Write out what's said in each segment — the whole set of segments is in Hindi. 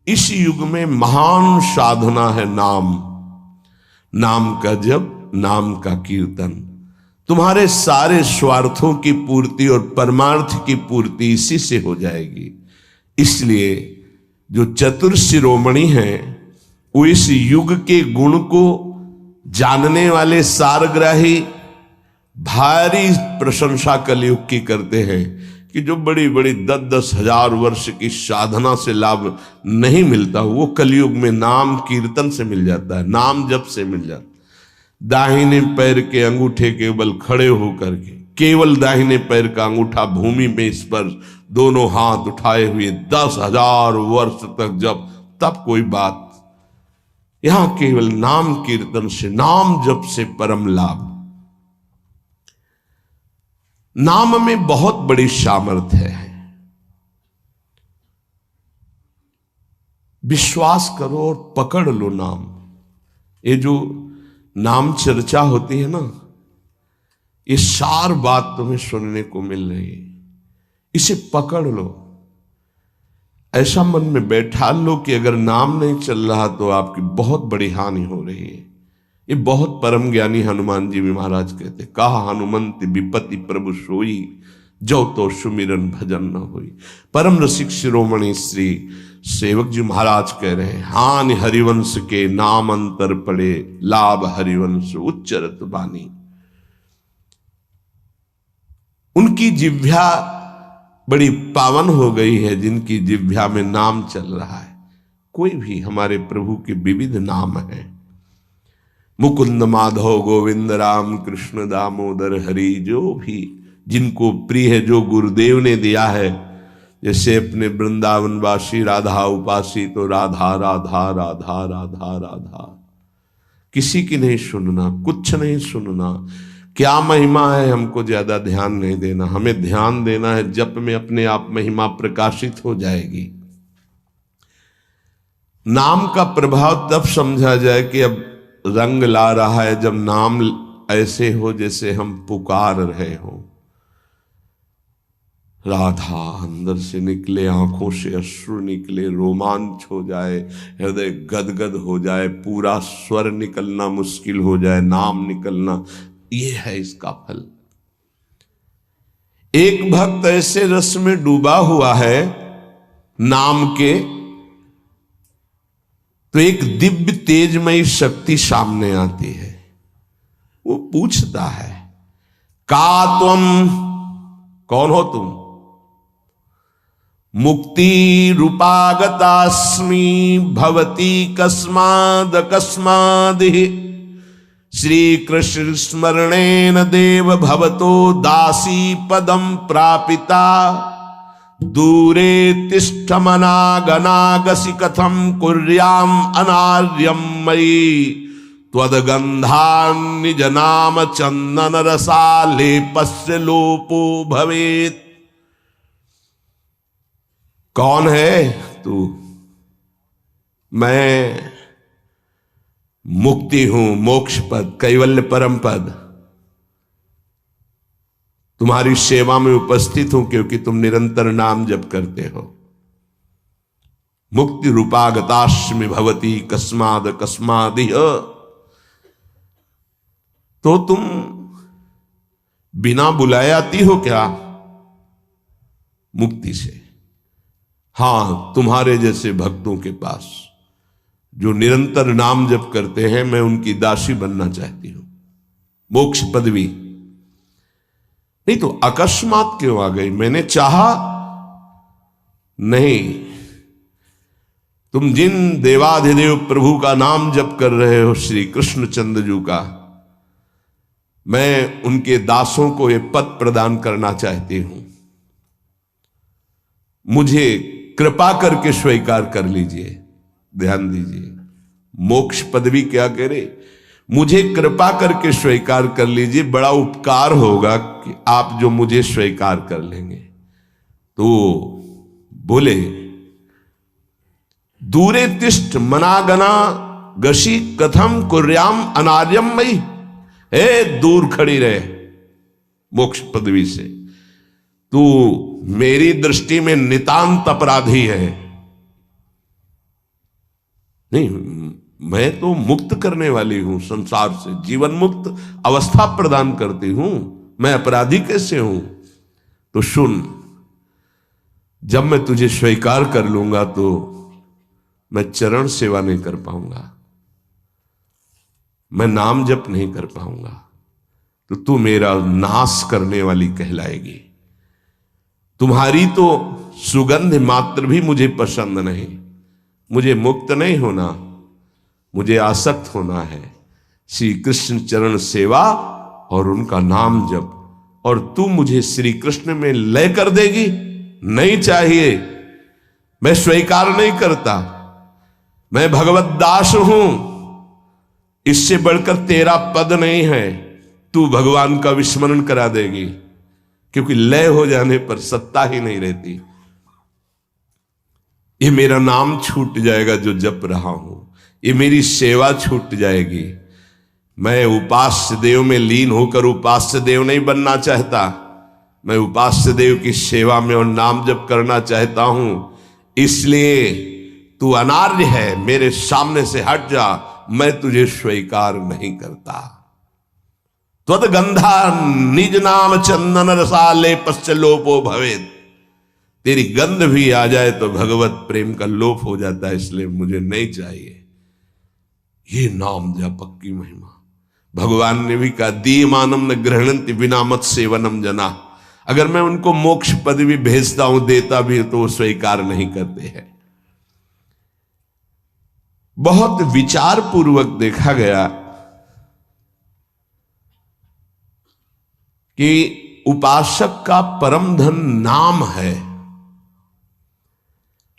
इस युग में महान साधना है नाम, नाम का जप, नाम का कीर्तन। तुम्हारे सारे स्वार्थों की पूर्ति और परमार्थ की पूर्ति इसी से हो जाएगी। इसलिए जो चतुर शिरोमणि हैं वो इस युग के गुण को जानने वाले सारग्राही भारी प्रशंसा कलयुग की करते हैं कि जो बड़ी बड़ी 10-10 हजार वर्ष की साधना से लाभ नहीं मिलता वो कलयुग में नाम कीर्तन से मिल जाता है, नाम जप से मिल जाता है। दाहिने पैर के अंगूठे के बल खड़े होकर के केवल दाहिने पैर का अंगूठा भूमि में स्पर्श, दोनों हाथ उठाए हुए 10,000 वर्ष तक जब, तब कोई बात। यहां केवल नाम कीर्तन से, नाम जप से परम लाभ। नाम में बहुत बड़ी सामर्थ्य है। विश्वास करो और पकड़ लो नाम। ये जो नाम चर्चा होती है ना, ये सार बात तुम्हें सुनने को मिल रही है, इसे पकड़ लो। ऐसा मन में बैठा लो कि अगर नाम नहीं चल रहा तो आपकी बहुत बड़ी हानि हो रही है। ये बहुत परम ज्ञानी हनुमान जी भी महाराज कहते, कहा हनुमंत विपत्ति प्रभु सोई, जो तो सुमिरन भजन न होई। परम रसिक शिरोमणि श्री सेवक जी महाराज कह रहे हैं, हानि हरिवंश के नाम अंतर पड़े, लाभ हरिवंश उच्चरत बानी। उनकी जिह्वा बड़ी पावन हो गई है जिनकी जिह्वा में नाम चल रहा है। कोई भी हमारे प्रभु के विविध नाम हैं, मुकुंद माधव गोविंद राम कृष्ण दामोदर हरि, जो भी जिनको प्रिय है, जो गुरुदेव ने दिया है। जैसे अपने वृंदावनवासी राधा उपासी तो राधा राधा राधा राधा राधा, किसी की नहीं सुनना, कुछ नहीं सुनना। क्या महिमा है हमको ज्यादा ध्यान नहीं देना, हमें ध्यान देना है जप में अपने आप महिमा प्रकाशित हो जाएगी। नाम का प्रभाव तब समझा जाए कि अब रंग ला रहा है जब नाम ऐसे हो जैसे हम पुकार रहे हो। राधा अंदर से निकले, आंखों से अश्रु निकले, रोमांच हो जाए, हृदय गदगद हो जाए, पूरा स्वर निकलना मुश्किल हो जाए, नाम निकलना, ये है इसका फल। एक भक्त ऐसे रस में डूबा हुआ है नाम के, तो एक दिव्य तेजमयी शक्ति सामने आती है। वो पूछता है, का तुम, कौन हो तुम? मुक्ति रूपागतास्मि भवती कस्माद कस्मादिहि, श्री कृष्ण स्मरणेन देव भवतो दासी पदम प्रापिता, दूरे तिष्ठमनागनागसि कथम कुर्याम अनार्यम मयि, त्वद्गंधान् निज नाम चंदन रसालेपस्य लोपो भवेत्। कौन है तू? मैं मुक्ति हूं, मोक्ष पद, कैवल्य परम पद। तुम्हारी सेवा में उपस्थित हूं क्योंकि तुम निरंतर नाम जप करते हो। मुक्ति रूपागतास्मि भवती कस्माद कस्मादिह, तो तुम बिना बुलाए आती हो क्या? मुक्ति से। हां, तुम्हारे जैसे भक्तों के पास जो निरंतर नाम जप करते हैं, मैं उनकी दासी बनना चाहती हूं, मोक्ष पदवी। नहीं तो अकस्मात क्यों आ गई? मैंने चाहा नहीं। तुम जिन देवाधिदेव प्रभु का नाम जप कर रहे हो, श्री कृष्ण चंद्र का, मैं उनके दासों को ये पद प्रदान करना चाहती हूं। मुझे कृपा करके स्वीकार कर लीजिए। ध्यान दीजिए, मोक्ष पदवी क्या करे? मुझे कृपा करके स्वीकार कर लीजिए, बड़ा उपकार होगा कि आप जो मुझे स्वीकार कर लेंगे। तो बोले, दूरे तिष्ठ मनागना गशी कथम कुर्याम अनार्यम मई, हे दूर खड़ी रहे मोक्ष पदवी से, तू मेरी दृष्टि में नितांत अपराधी है। नहीं, मैं तो मुक्त करने वाली हूं संसार से, जीवन मुक्त अवस्था प्रदान करती हूं, मैं अपराधी कैसे हूं? तो सुन, जब मैं तुझे स्वीकार कर लूंगा तो मैं चरण सेवा नहीं कर पाऊंगा, मैं नाम जप नहीं कर पाऊंगा, तो तू मेरा नाश करने वाली कहलाएगी। तुम्हारी तो सुगंध मात्र भी मुझे पसंद नहीं। मुझे मुक्त नहीं होना, मुझे आसक्त होना है श्री कृष्ण चरण सेवा और उनका नाम जप। और तू मुझे श्री कृष्ण में लय कर देगी? नहीं चाहिए, मैं स्वीकार नहीं करता। मैं भगवत दास हूं, इससे बढ़कर तेरा पद नहीं है। तू भगवान का विस्मरण करा देगी, क्योंकि लय हो जाने पर सत्ता ही नहीं रहती। ये मेरा नाम छूट जाएगा जो जप रहा हूं, ये मेरी सेवा छूट जाएगी। मैं उपास्य देव में लीन होकर उपास्य देव नहीं बनना चाहता, मैं उपास्य देव की सेवा में और नाम जप करना चाहता हूं। इसलिए तू अनार्य है, मेरे सामने से हट जा, मैं तुझे स्वीकार नहीं करता। त्वद्गंधा निज नाम चंदन रसाले पश्चलोपो भवेद। तेरी गंध भी आ जाए तो भगवत प्रेम का लोप हो जाता है, इसलिए मुझे नहीं चाहिए। ये नाम जपक की महिमा। भगवान ने भी कहा, दीयमानम न गृह्णन्ति विना मत सेवनम जना। अगर मैं उनको मोक्ष पद भी भेजता हूं, देता भी तो वो स्वीकार नहीं करते हैं। बहुत विचार पूर्वक देखा गया कि उपासक का परम धन नाम है।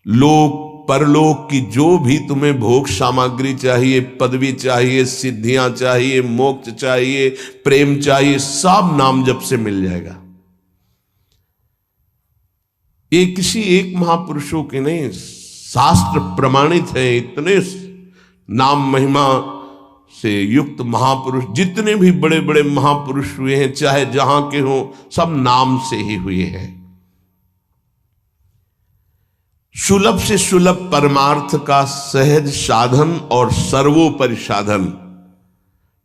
लोक परलोक की जो भी तुम्हें भोग सामग्री चाहिए, पदवी चाहिए, सिद्धियां चाहिए, मोक्ष चाहिए, प्रेम चाहिए, सब नाम जप से मिल जाएगा। ये किसी एक महापुरुषों के नहीं, शास्त्र प्रमाणित है। इतने नाम महिमा से युक्त महापुरुष, जितने भी बड़े बड़े महापुरुष हुए हैं, चाहे जहां के हों, सब नाम से ही हुए हैं। सुलभ से सुलभ परमार्थ का सहज साधन और सर्वोपरि साधन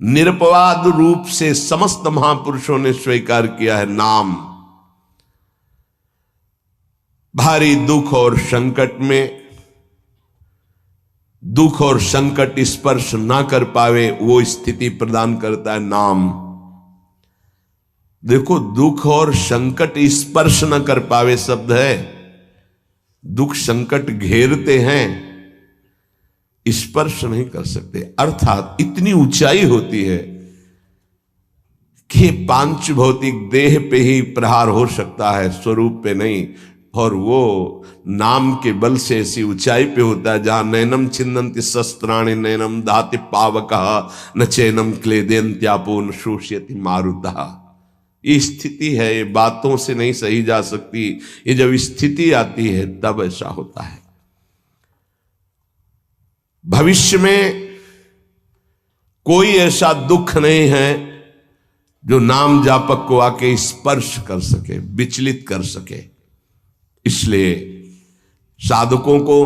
निरपवाद रूप से समस्त महापुरुषों ने स्वीकार किया है नाम। भारी दुख और संकट में, दुख और संकट स्पर्श ना कर पावे, वो स्थिति प्रदान करता है नाम। देखो, दुख और संकट स्पर्श न कर पावे शब्द है। दुख संकट घेरते हैं, स्पर्श नहीं कर सकते। अर्थात इतनी ऊंचाई होती है कि पांच भौतिक देह पे ही प्रहार हो सकता है, स्वरूप पे नहीं। और वो नाम के बल से ऐसी ऊंचाई पे होता है जहां नैनम छिन्नन्ति शस्त्राणि नैनम दाति पावकः न चैनम क्लेदयन्त्यापो न शोष्यति मारुतः। ये स्थिति है, ये बातों से नहीं सही जा सकती। ये जब स्थिति आती है तब ऐसा होता है। भविष्य में कोई ऐसा दुख नहीं है जो नाम जापक को आके स्पर्श कर सके, विचलित कर सके। इसलिए साधकों को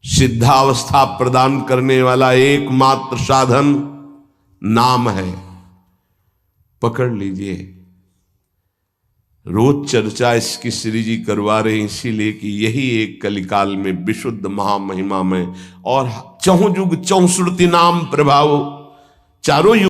सिद्धावस्था प्रदान करने वाला एकमात्र साधन नाम है। पकड़ लीजिए। रोज चर्चा इसकी श्री जी करवा रहे हैं, इसीलिए कि यही एक कलिकाल में विशुद्ध महामहिमा में और चहुं युग चौसुरति नाम प्रभाव, चारों